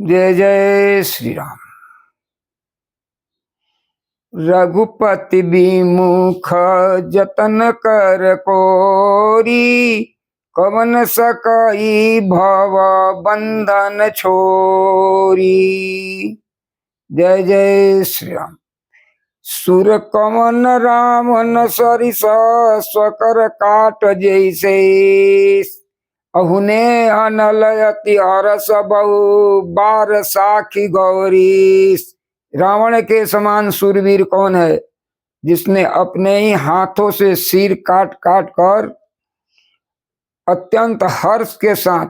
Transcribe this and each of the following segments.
जय जय श्री राम। रघुपति विमुख जतन कर कोरी, कवन सकई भव बंधन छोरी। जय जय श्री राम। सुर कवन रामन सरिस स्वकर काट जैसे, अहुने अनलयति अरस बहु बार साखी गौरी। रावण के समान सूरवीर कौन है जिसने अपने ही हाथों से सिर काट काट कर अत्यंत हर्ष के साथ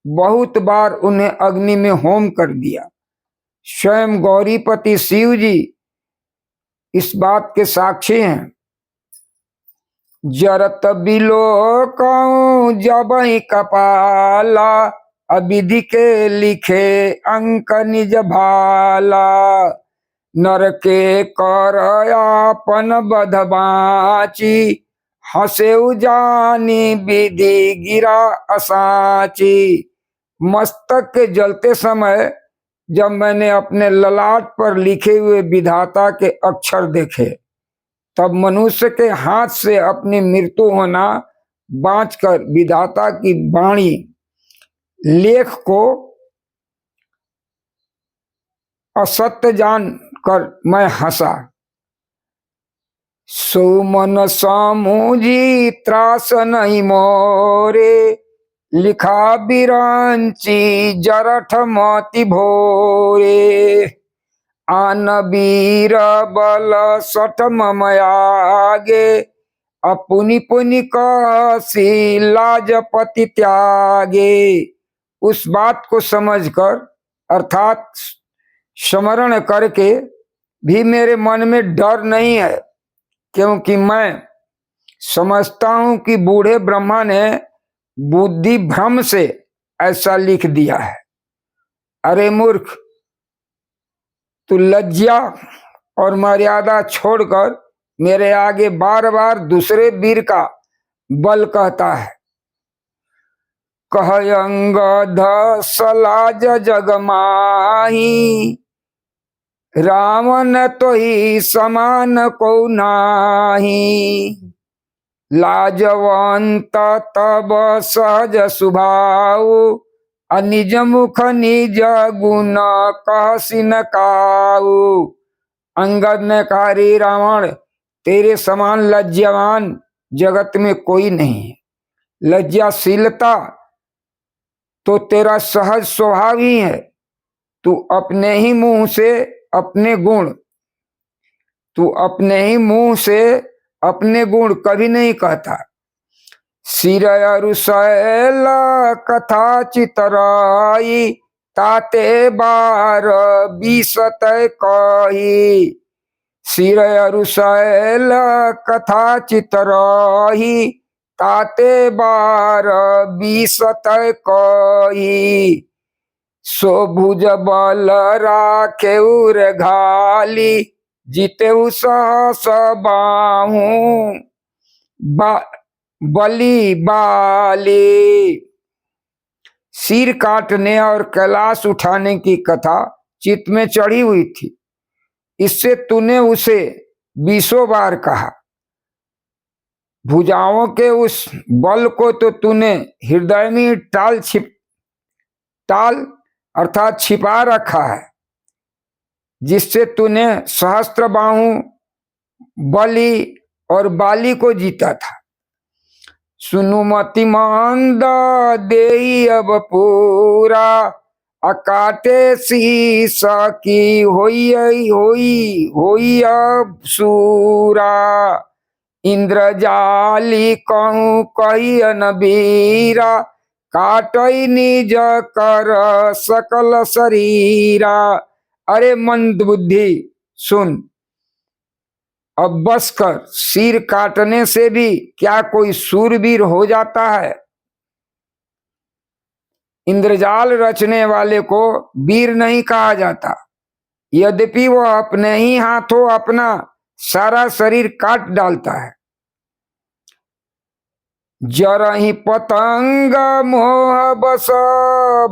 बहुत बार उन्हें अग्नि में होम कर दिया। स्वयं गौरीपति शिव जी इस बात के साक्षी हैं। जरत बिलोकऊं जबहि कपाला, अविधि के लिखे अंक निज भाला। नर के कर आपन बध बाची, हंसेउ जानी विधि गिरा असाची। मस्तक के जलते समय जब मैंने अपने ललाट पर लिखे हुए विधाता के अक्षर देखे, तब मनुष्य के हाथ से अपनी मृत्यु होना बांचकर विधाता की वाणी लेख को असत्य जान कर मैं हंसा। सुमन सामुजी त्रास नहीं मोरे, लिखा बिरांची जरठ मोती भोरे। आन वीर बल सठ ममयागे, अपुनि पुनि कसी लाजपति त्यागे। उस बात को समझकर अर्थात स्मरण करके भी मेरे मन में डर नहीं है, क्योंकि मैं समझता हूं कि बूढ़े ब्रह्मा ने बुद्धि भ्रम से ऐसा लिख दिया है। अरे मूर्ख, तू लज्जा और मर्यादा छोड़कर मेरे आगे बार बार दूसरे वीर का बल कहता है। कह अंगद सलाज जग माही, रावण तो ही समान को नाही। लाजवंत तब सहज सुभाव, निज मुख निज गुण कहसिन काऊ। अंगद ने कहा, रे रावण, तेरे समान लज्जावान जगत में कोई नहीं है। लज्जाशीलता तो तेरा सहज स्वभाव ही है। तू अपने ही मुंह से अपने गुण कभी नहीं कहता। सिर अरुशैल कथा चितराई, ताते बार बीसत कही। सिर अरुशैल कथा चितराई, ताते बार बीसत कही। सो भुज बल राखेउर घाली, जीतेउ सहस बाहू बली बाली। सिर काटने और कैलाश उठाने की कथा चित्त में चढ़ी हुई थी, इससे तूने उसे 20 बार कहा। भुजाओं के उस बल को तो तूने हृदय में टाल अर्थात छिपा रखा है, जिससे तूने सहस्त्र बाहु बलि और बाली को जीता था। सुनु मति मंद देई अब पूरा, अकाटे शीस की होई अब सूरा। इंद्रजाली कहूँ कही अनबीरा, काटई निज कर सकल शरीरा। अरे मंद बुद्धि सुन, अब बस कर। सिर काटने से भी क्या कोई सूरवीर हो जाता है? इंद्रजाल रचने वाले को वीर नहीं कहा जाता, यद्यपि वह अपने ही हाथों अपना सारा शरीर काट डालता है। जरही पतंग मोह बस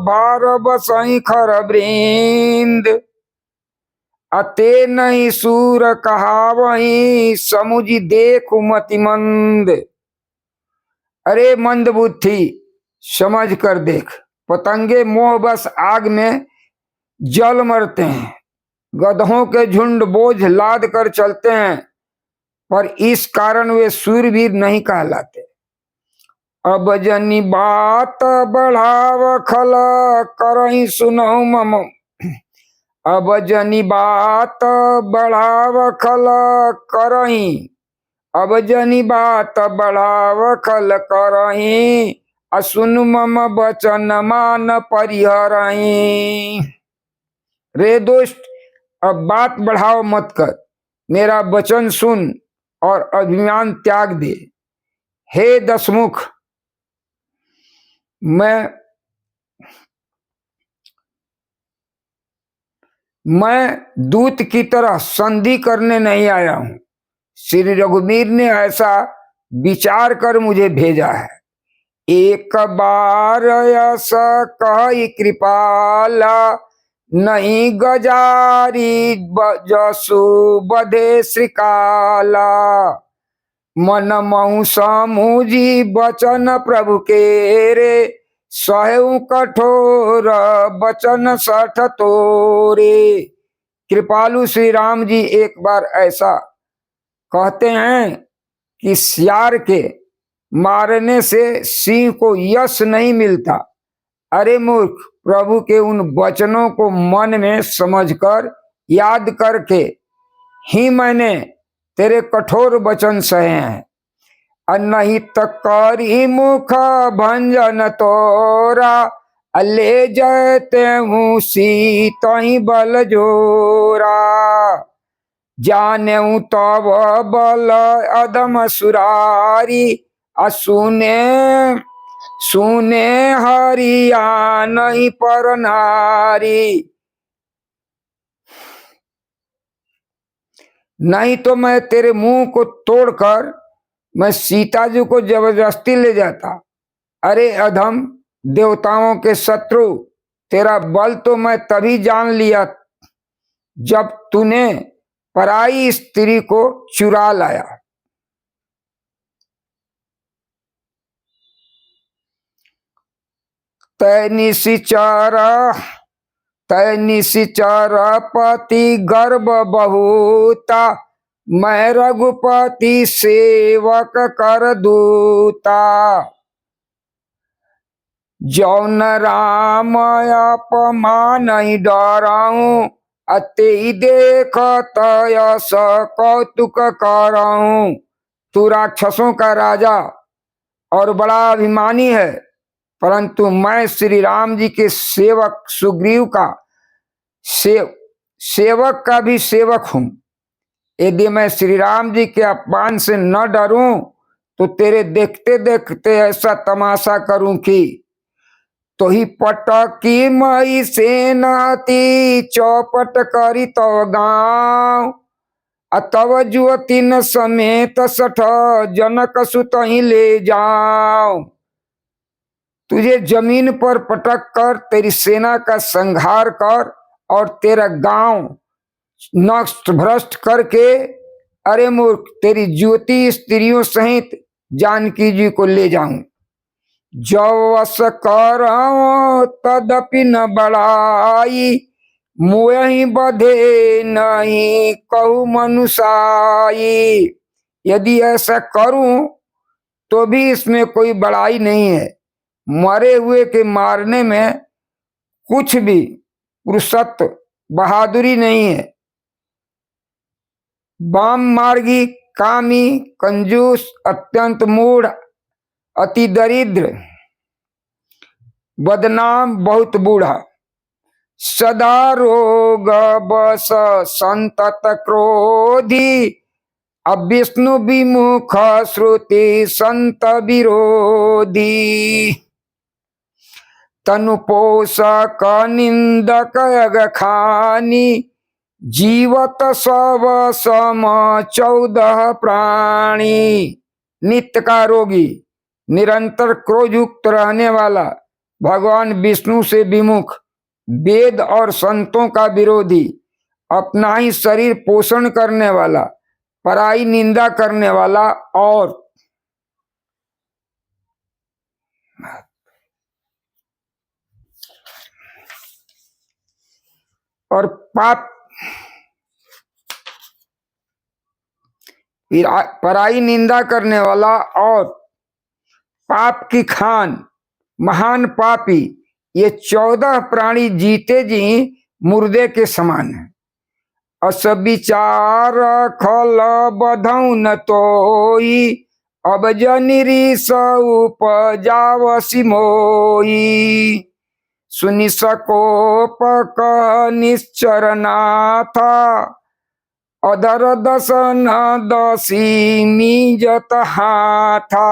भार बसही खर वृंद, अते नहीं सूर कहावही समुझी देखु मति मंद। अरे मंद बुद्धि समझ कर देख, पतंगे मोह बस आग में जल मरते हैं, गधों के झुंड बोझ लाद कर चलते हैं, पर इस कारण वे सूरवीर नहीं कहलाते। अब जनी बात बढ़ाव खल करही सुनहु मम, अब जनी बात बढ़ाव खल करही, अब जनी बात बढ़ाव खल करही, असुन मम बचन मान परिहरही। रे दोस्त, अब बात बढ़ाव मत कर, मेरा वचन सुन और अभिमान त्याग दे। हे दशमुख, मैं दूत की तरह संधि करने नहीं आया हूं। श्री रघुवीर ने ऐसा विचार कर मुझे भेजा है। एक बार ऐसा कही कृपाला, नहीं गजारी जसु बधे श्रीकाला, मन महु समूझी बचन प्रभु के रे, सहु कठोर बचन सठ तोरे। कृपालु श्री राम जी एक बार ऐसा कहते हैं कि सियार के मारने से सिंह को यश नहीं मिलता। अरे मूर्ख, प्रभु के उन वचनों को मन में समझकर याद करके ही मैंने तेरे कठोर वचन सहे हैं। नहीं तकरी मुख भंजन तोरा, ले जयते हूँ सीत ही बल जोरा, जाने तब बल अदम सुरारी, असुने सुने हरिया नहीं पर नारी। नहीं तो मैं तेरे मुंह को तोड़कर मैं सीता जी को जबरदस्ती ले जाता। अरे अधम, देवताओं के शत्रु, तेरा बल तो मैं तभी जान लिया जब तूने पराई स्त्री को चुरा लाया। तय निशिचर पति गर्भ बहुता, मैं रघुपति सेवक कर दूता, जौन राम अपमान डराऊं, अति देखत यश कौतुक कराऊं। तू राक्षसों का राजा और बड़ा अभिमानी है, परंतु मैं श्री राम जी के सेवक सुग्रीव का सेवक का भी सेवक हूं। यदि मैं श्री राम जी के अपमान से न डरूं तो तेरे देखते देखते ऐसा तमाशा करूं कि तो ही पटकी मई सेनाती चौपट करी तो गांव, अतव जुवतीन समेत सठ जनक सुत ही ले जाओ। तुझे जमीन पर पटक कर तेरी सेना का संहार कर और तेरा गांव नष्ट भ्रष्ट करके, अरे मूर्ख, तेरी ज्योति स्त्रियों सहित जानकी जी को ले जाऊं। जवस कर तदपि न बड़ाई, मोहि बधे नहीं कहु मनुषाई। यदि ऐसा करूं तो भी इसमें कोई बड़ाई नहीं है। मरे हुए के मारने में कुछ भी पुरुषत्व बहादुरी नहीं है। वाम मार्गी, कामी, कंजूस, अत्यंत मूढ़, अति दरिद्र, बदनाम, बहुत बूढ़ा, सदा रोग बस संतत क्रोधी, अब विष्णु विमुख श्रुति संत विरोधी, तनु पोषक निंदक खानी, जीवत सब सम 14 प्राणी। नित्य का रोगी, निरंतर क्रोधयुक्त रहने वाला, भगवान विष्णु से विमुख, वेद और संतों का विरोधी, अपना ही शरीर पोषण करने वाला, पराई निंदा करने वाला और पराई निंदा करने वाला और पाप की खान महान पापी, ये 14 प्राणी जीते जी मुर्दे के समान है। अस विचार खल बधौ न तोई, अब जनिरी उपजावसी मोई, सुनि सकोप निश्चर नाथा, अधर दसन दसी मीजत हाथा।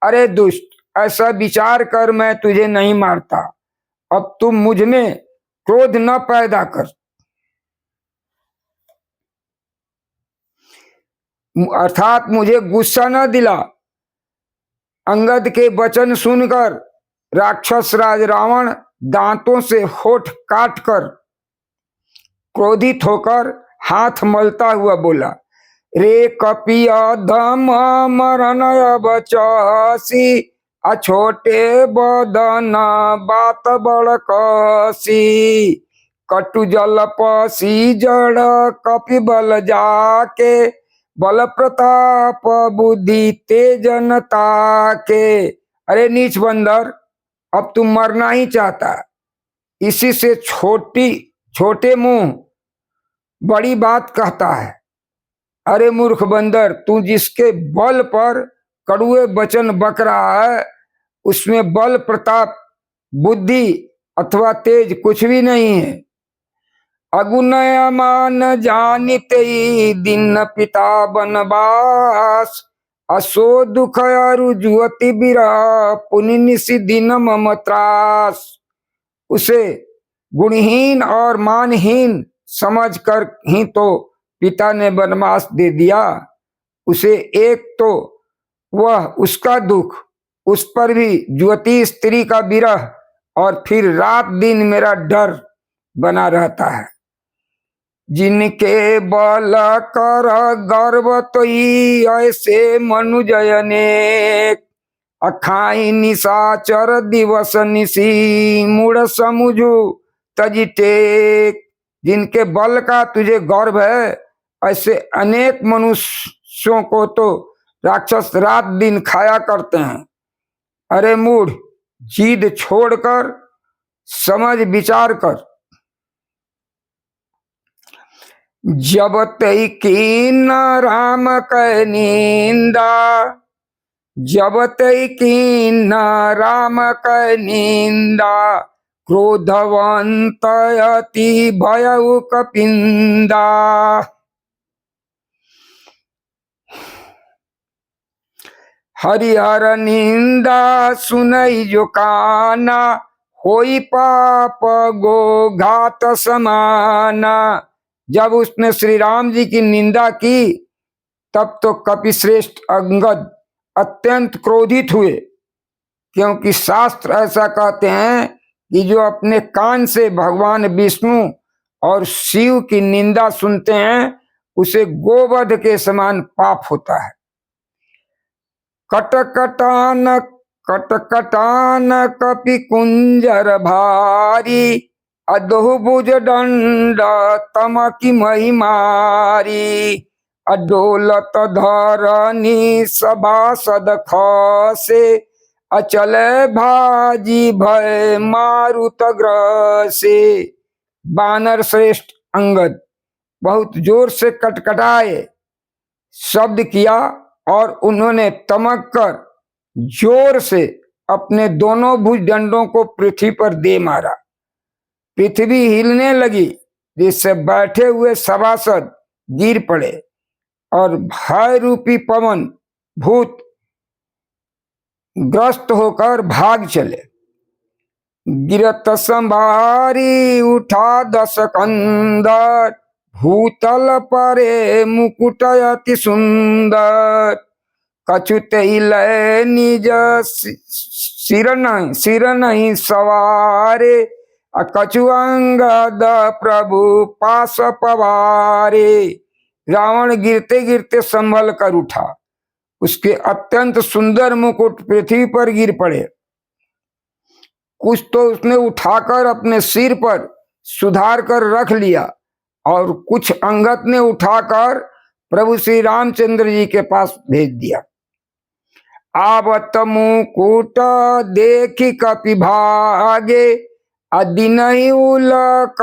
अरे दुष्ट, ऐसा विचार कर, मैं तुझे नहीं मारता, अब तुम मुझ में क्रोध न पैदा कर, अर्थात मुझे गुस्सा न दिला। अंगद के वचन सुनकर राक्षस राज रावण दांतों से होठ काटकर क्रोधित होकर हाथ मलता हुआ बोला, रे कपिय धम मरण बचसी, अछोटे बदन बात बड़कसी, कटु जल पसी जड़ कपि बल जाके, बल प्रताप बुद्धि तेजनता के। अरे नीच बंदर, अब तू मरना ही चाहता, इसी से छोटे मुंह बड़ी बात कहता है। अरे मूर्ख बंदर, तू जिसके बल पर कड़ुए वचन बक रहा है, उसमें बल प्रताप बुद्धि अथवा तेज कुछ भी नहीं है। अगुनय मान जानिते दिन पिता बनवास, असो दुख रुजुअति बिरह पुनि निशि दिन मम त्रास। उसे गुणहीन और मानहीन समझकर ही तो पिता ने वनवास दे दिया। उसे एक तो वह उसका दुख, उस पर भी युवती स्त्री का विरह, और फिर रात दिन मेरा डर बना रहता है। जिनके बल कर गर्व तोई ऐसे मनुजयने, अखाई निशाचर दिवस निशी मूढ़ समुझू तजिटेक। जिनके बल का तुझे गर्व है, ऐसे अनेक मनुष्यों को तो राक्षस रात दिन खाया करते हैं। अरे मूढ़, जिद छोड़कर समझ विचार कर। जब तई कीन राम कै निंदा, जब तई कीन राम कै निंदा, क्रोधवंत अति भयउ कपिंदा। हरिहर निंदा सुनई जो काना, होई पाप गो घात समाना। जब उसने श्री राम जी की निंदा की, तब तो कपिश्रेष्ठ अंगद अत्यंत क्रोधित हुए, क्योंकि शास्त्र ऐसा कहते हैं कि जो अपने कान से भगवान विष्णु और शिव की निंदा सुनते हैं, उसे गोवध के समान पाप होता है। कटकटान कटकटान कपि कुंजर भारी, अदोभुज दंड तमकी महिमारी। अडोलत धरनी सभासद खसे, अचल भाजी भय मारुत ग्रसे। बानर श्रेष्ठ अंगद बहुत जोर से कटकटाए, शब्द किया, और उन्होंने तमक कर जोर से अपने दोनों भुजदंडों को पृथ्वी पर दे मारा। पृथ्वी हिलने लगी, जिससे बैठे हुए सभासद गिर पड़े, और भय रूपी पवन भूत ग्रस्त होकर भाग चले। गिरत संभारी उठा 10 कंदर, भूतल परे मुकुट अति सुंदर। कछुत ही लय निज सिर नहीं सवारे, कछु अंगद प्रभु पास पवारे। रावण गिरते गिरते संभल कर उठा, उसके अत्यंत सुंदर मुकुट पृथ्वी पर गिर पड़े। कुछ तो उसने उठाकर अपने सिर पर सुधार कर रख लिया और कुछ अंगद ने उठाकर प्रभु श्री रामचंद्र जी के पास भेज दिया। आवत मुकुट देखी कपि भागे, दिन उलक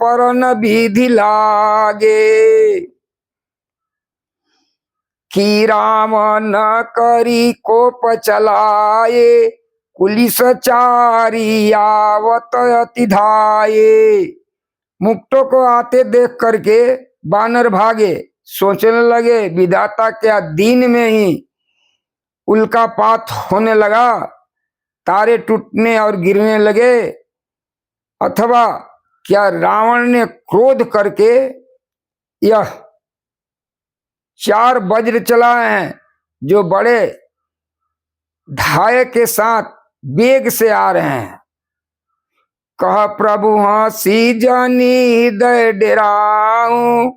परन विधि लागे। कि राम न करी कोप चलाए, पुलिस चारी आवत अति धाये। मुक्तों को आते देख करके बानर भागे, सोचने लगे विधाता क्या दिन में ही उल्कापात होने लगा, तारे टूटने और गिरने लगे, अथवा क्या रावण ने क्रोध करके यह 4 वज्र चलाए हैं जो बड़े धाय के साथ वेग से आ रहे हैं। कह प्रभु हंसी जानी दय डेराऊं,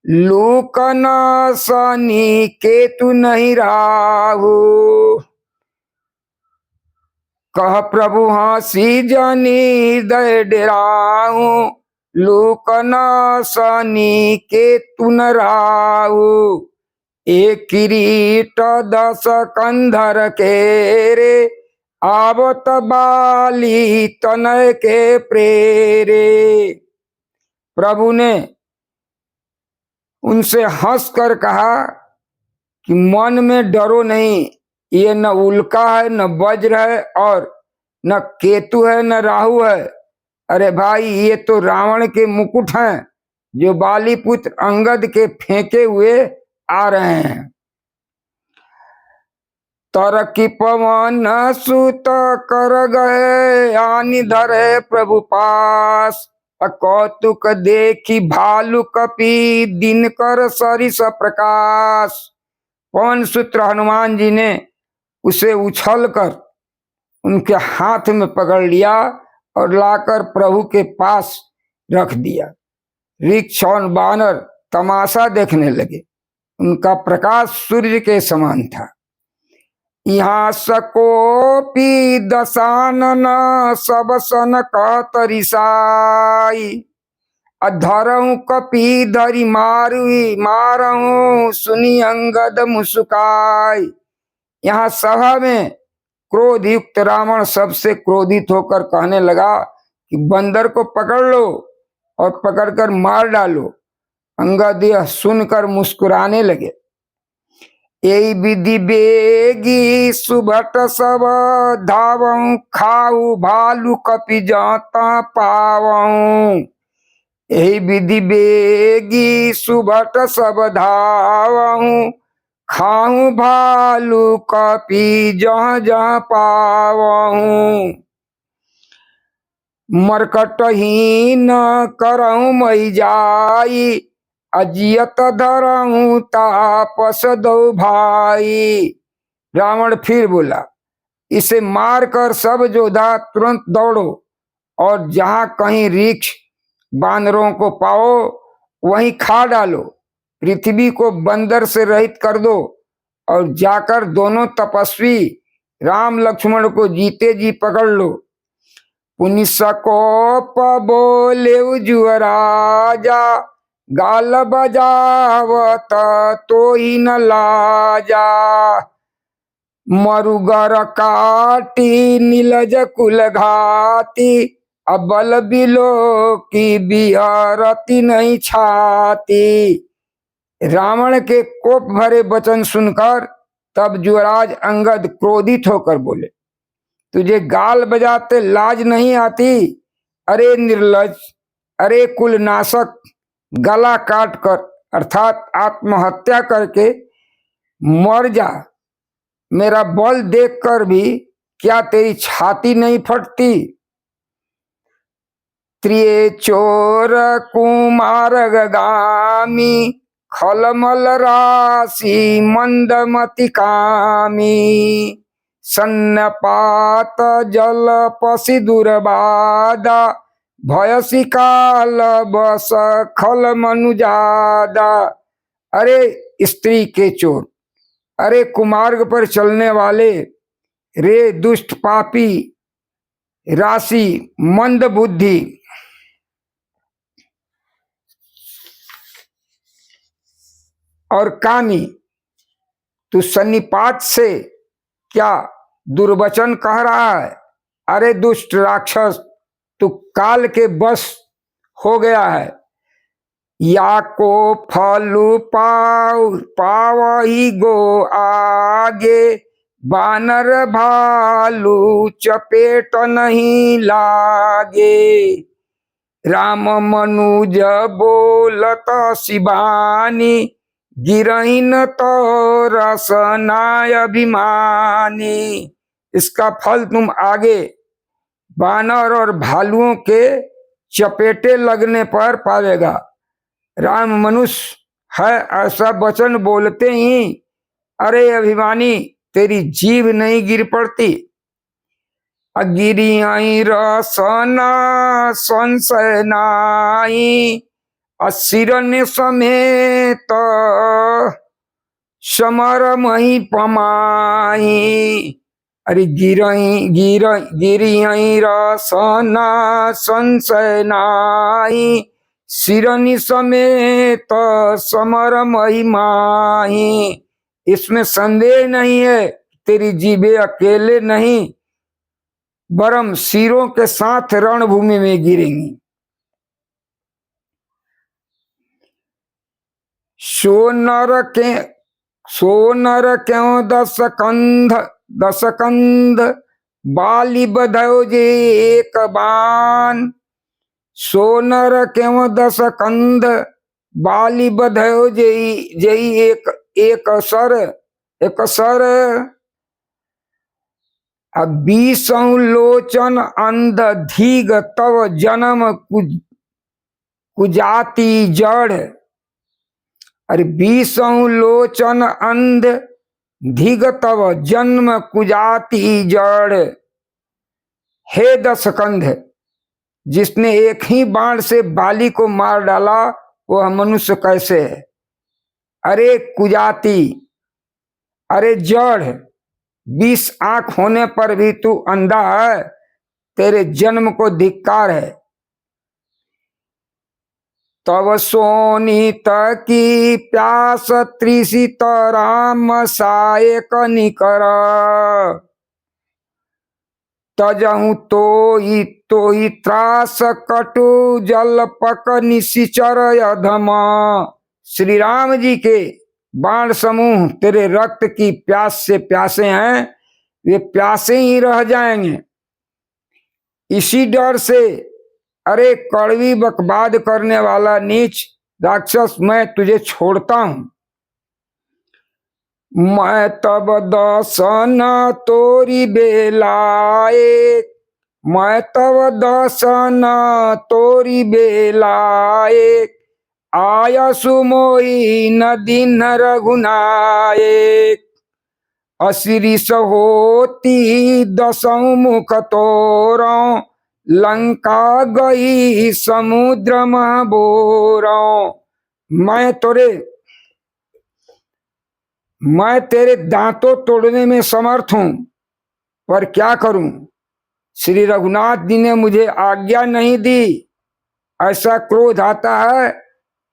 लूक न सनी केतु नहीं राहु। कह प्रभु हंसी जानी दय डेराऊं, लूक न सनी केतु न राहु। एक किरीट 10 कंधर के रे, आवत बाली तनय के प्रेरे। प्रभु ने उनसे हंस कर कहा कि मन में डरो नहीं, ये न उल्का है, न वज्र है, और न केतु है, न राहु है। अरे भाई, ये तो रावण के मुकुट हैं जो बाली पुत्र अंगद के फेंके हुए आ रहे हैं। तरकी पवन सुत कर गए, आनि धरे प्रभु पास। कौतुक देखी भालू कपि, दिन कर सरिस प्रकाश। पवन सूत्र हनुमान जी ने उसे उछल कर उनके हाथ में पकड़ लिया और लाकर प्रभु के पास रख दिया। वृक्ष और बानर तमाशा देखने लगे, उनका प्रकाश सूर्य के समान था। यहाँ सकोपी दशानन, सब सन कतरिसाई। धरऊं कपि धरि मारऊं, सुनी अंगद मुस्काई। यहाँ सभा में क्रोध युक्त रावण सबसे क्रोधित होकर कहने लगा कि बंदर को पकड़ लो और पकड़कर मार डालो। अंगद यह सुनकर मुस्कुराने लगे। यही विधि बेगी सुभट सब धावऊं, खाऊ भालू कपि जाता पावऊं। यही विधि बेगी सुभट सब धावऊं, खाऊं भालू कपि जहाँ जहाँ पावऊं। मरकटहीन करऊं मई जाई, अजियत धरऊं तापस दो भाई। रावण फिर बोला, इसे मारकर सब योद्धा तुरंत दौड़ो और जहां कहीं वृक्ष बानरों को पाओ वहीं खा डालो। पृथ्वी को बंदर से रहित कर दो और जाकर दोनों तपस्वी राम लक्ष्मण को जीते जी पकड़ लो। पुनि सकोप बोले जुअराजा, गाल बजावत तो ही न लाजा। मरुगर काटी नीलज कुल घाती, अबल बिलो की बिहरती नहीं छाती। रावण के कोप भरे वचन सुनकर तब युवराज अंगद क्रोधित होकर बोले, तुझे गाल बजाते लाज नहीं आती? अरे निर्लज, अरे कुलनाशक, गला काट कर अर्थात आत्महत्या करके मर जा। मेरा बल देखकर भी क्या तेरी छाती नहीं फटती? त्रिये चोर कुमार गामी, खलमल राशि मंदमति कामी, सन्नपात जल पसी दुर्बादा, भयसी काल बस खल मनुजादा। अरे स्त्री के चोर, अरे कुमार्ग पर चलने वाले, रे दुष्ट पापी, राशि मंद बुद्धि, और कामी, तू सन्निपात से क्या दुर्वचन कह रहा है? अरे दुष्ट राक्षस, तू काल के बस हो गया है। या को फलू पावही गो आगे, बानर भालू चपेट नहीं लागे। राम मनुज बोलत शिवानी, गिरहिन तो रसनाय अभिमानी। इसका फल तुम आगे बानर और भालुओं के चपेटे लगने पर पावेगा। राम मनुष्य है ऐसा वचन बोलते ही अरे अभिमानी तेरी जीभ नहीं गिर पड़ती। अगिरियाई रसना संशय नाई, असिरन समेत समर मही पमाई। अरे गिरियाई रसना संशय नाई, सिरनि समेत समर महिमाही। इसमें संदेह नहीं है, तेरी जीभे अकेले नहीं वरम सिरों के साथ रणभूमि में गिरेंगी। सोनर क्यों दस कंध बाली बधो जे एक बान। सोनर क्यों दस कंध बाली बधो जई एक सर। बीसों लोचन अंध धीग तव जन्म कुजाति जड़। अरे बीसों लोचन अंध धीग तव जन्म कुजाति जड़। हे दशकंध, जिसने एक ही बाण से बाली को मार डाला वह मनुष्य कैसे है? अरे कुजाति, अरे जड़, 20 आंख होने पर भी तू अंधा है, तेरे जन्म को धिक्कार है। तव सोनित की प्यास त्रिसित राम सायक निकर। तजहु तो ही त्रास कटु जल पक निशिचर अधम। श्री राम जी के बाण समूह तेरे रक्त की प्यास से प्यासे हैं, वे प्यासे ही रह जाएंगे। इसी डर से अरे कड़वी बकवाद करने वाला नीच राक्षस, मैं तुझे छोड़ता हूं। मैं तब दसन तोरी बेलाए, मैं तब दसन तोरी बेलाए। आय सुमोई नदी न रघुनाए। असिरिस होती दसों मुख तोरों, लंका गई समुद्र महबोरों। मैं तेरे दांतों तोड़ने में समर्थ हूं, पर क्या करूं? श्री रघुनाथ जी ने मुझे आज्ञा नहीं दी। ऐसा क्रोध आता है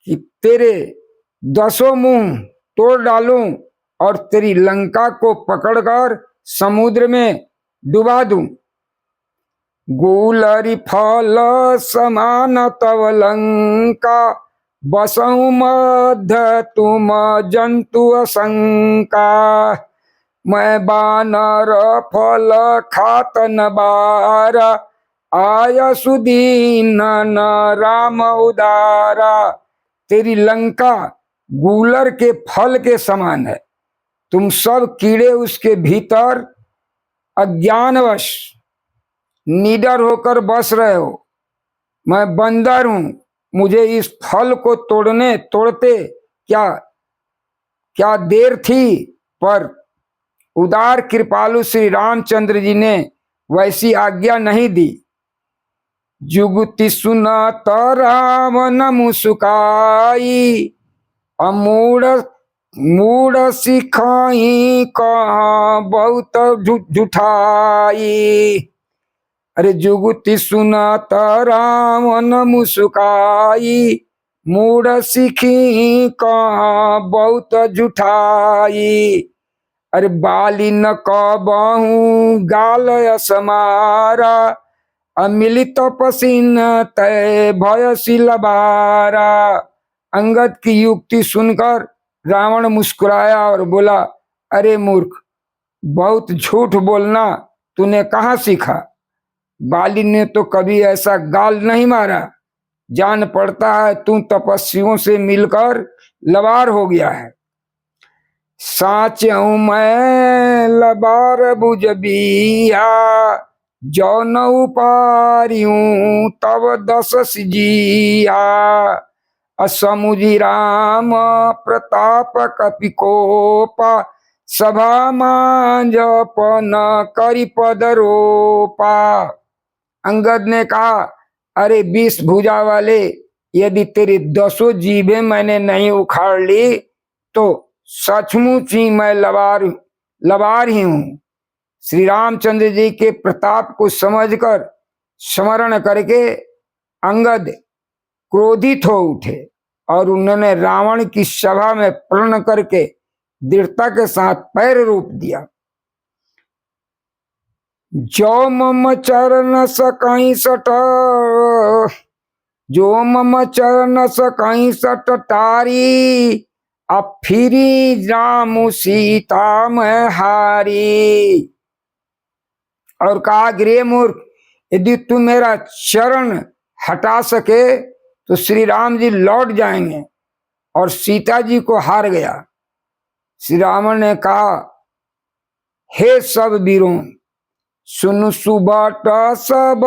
कि तेरे 10 मुंह तोड़ डालूं और तेरी लंका को पकड़कर समुद्र में डुबा दूं। गुलरी फल समान तव लंका, बसहु मध्य तुम जंतु असंका। मैं बानर फल खात न बारा, आय सुदीन न राम उदारा। तेरी लंका गूलर के फल के समान है, तुम सब कीड़े उसके भीतर अज्ञानवश निडर होकर बस रहे हो। मैं बंदर हूं, मुझे इस फल को तोड़ते क्या क्या देर थी, पर उदार कृपालु श्री रामचंद्र जी ने वैसी आज्ञा नहीं दी। जुगति सुनत रावण मुस्काई, अमूढ़ मूढ़ सिखाई कहाँ बहुत जुठाई। अरे जुगति सुनत रावण मुस्काई, मूढ़ सिखी कहाँ बहुत जुठाई। अरे बाली न कबहू गाल असमारा, अमिलित पसीन तय भयशील बारा। अंगद की युक्ति सुनकर रावण मुस्कुराया और बोला, अरे मूर्ख, बहुत झूठ बोलना तूने कहाँ सीखा? बाली ने तो कभी ऐसा गाल नहीं मारा। जान पड़ता है तू तपस्वियों से मिलकर लबार हो गया है। साच हूं मैं लबार बुझबिया, जो न उपारियूं तब दस सिजिया। असमुझी राम प्रताप कपिकोपा, सभा मांजपन करि पद रोपा। अंगद ने कहा, अरे 20 भुजा वाले, यदि तेरी 10 जीभें मैंने नहीं उखाड़ ली तो सचमुच ही मैं लबार ही हूं। श्री रामचंद्र जी के प्रताप को समझकर स्मरण करके अंगद क्रोधित हो उठे और उन्होंने रावण की सभा में प्रण करके दृढ़ता के साथ पैर रोप दिया। जो मम चरण सकई सट, जो मम चरण सकई सट टारी, अब फिरी राम सीता में हारी। और कहा, गृह मूर्ख, यदि तू मेरा चरण हटा सके तो श्री राम जी लौट जाएंगे और सीता जी को हार गया। श्री रावण ने कहा, हे सब वीरों, सुन सुबट सब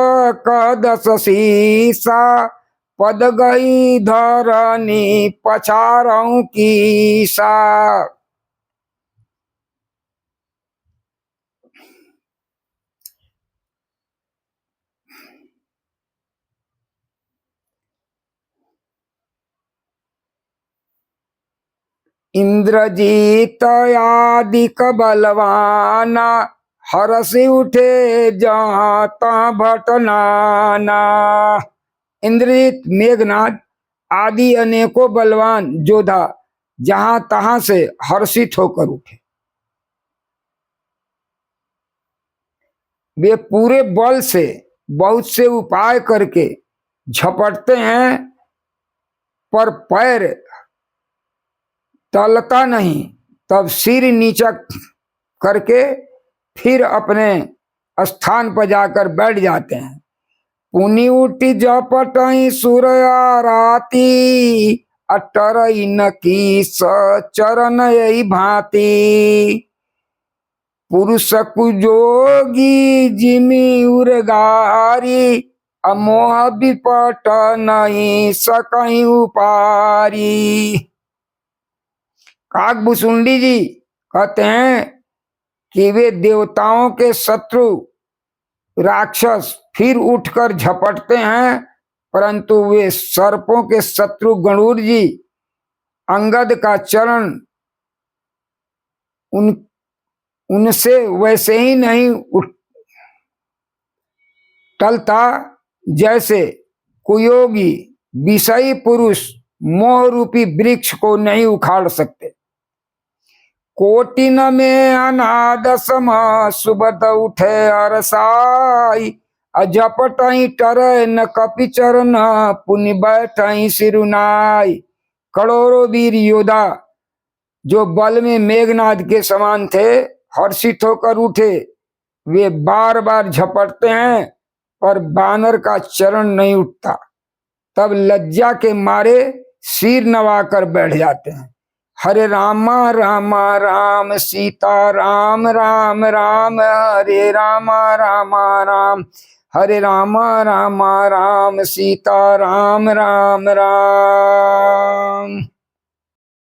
कदस सीसा, पद गई धरनी पछारऊ कीसा। इंद्रजीत आदिक बलवाना, हरसि उठे जहाँ तहाँ भटनाना। इंद्रजीत, मेघनाद आदि अनेकों बलवान योद्धा जहां तहां से हर्षित होकर उठे। वे पूरे बल से बहुत से उपाय करके झपटते हैं, पर पैर टलता नहीं। तब सिर नीचा करके फिर अपने स्थान पर जाकर बैठ जाते हैं। पुनि उठी जपटई सूर्या राती, अटरई न की चरण यही भांति। पुरुष कुजोगी जिमी उर्गारी, अमोह विपट नहीं सकई उपारी। काकभुसुंडी जी कहते हैं कि वे देवताओं के शत्रु राक्षस फिर उठकर झपटते हैं, परंतु वे सर्पों के शत्रु गणुड़ जी अंगद का चरण उनसे वैसे ही नहीं टलता जैसे कुयोगी विषयी पुरुष मोह रूपी वृक्ष को नहीं उखाड़ सकते। कोटिन में अनाद सम सुबद उठे अरसाई, अजपटई टरे न कपि चरण पुनि बैठई सिरुनाई। करोड़ों वीर योद्धा जो बल में मेघनाद के समान थे हर्षित होकर उठे। वे बार बार झपटते हैं पर बानर का चरण नहीं उठता। तब लज्जा के मारे सिर नवाकर बैठ जाते हैं। हरे रामा रामा राम सीता राम राम राम, हरे रामा रामा राम, हरे रामा रामा राम सीता राम राम राम।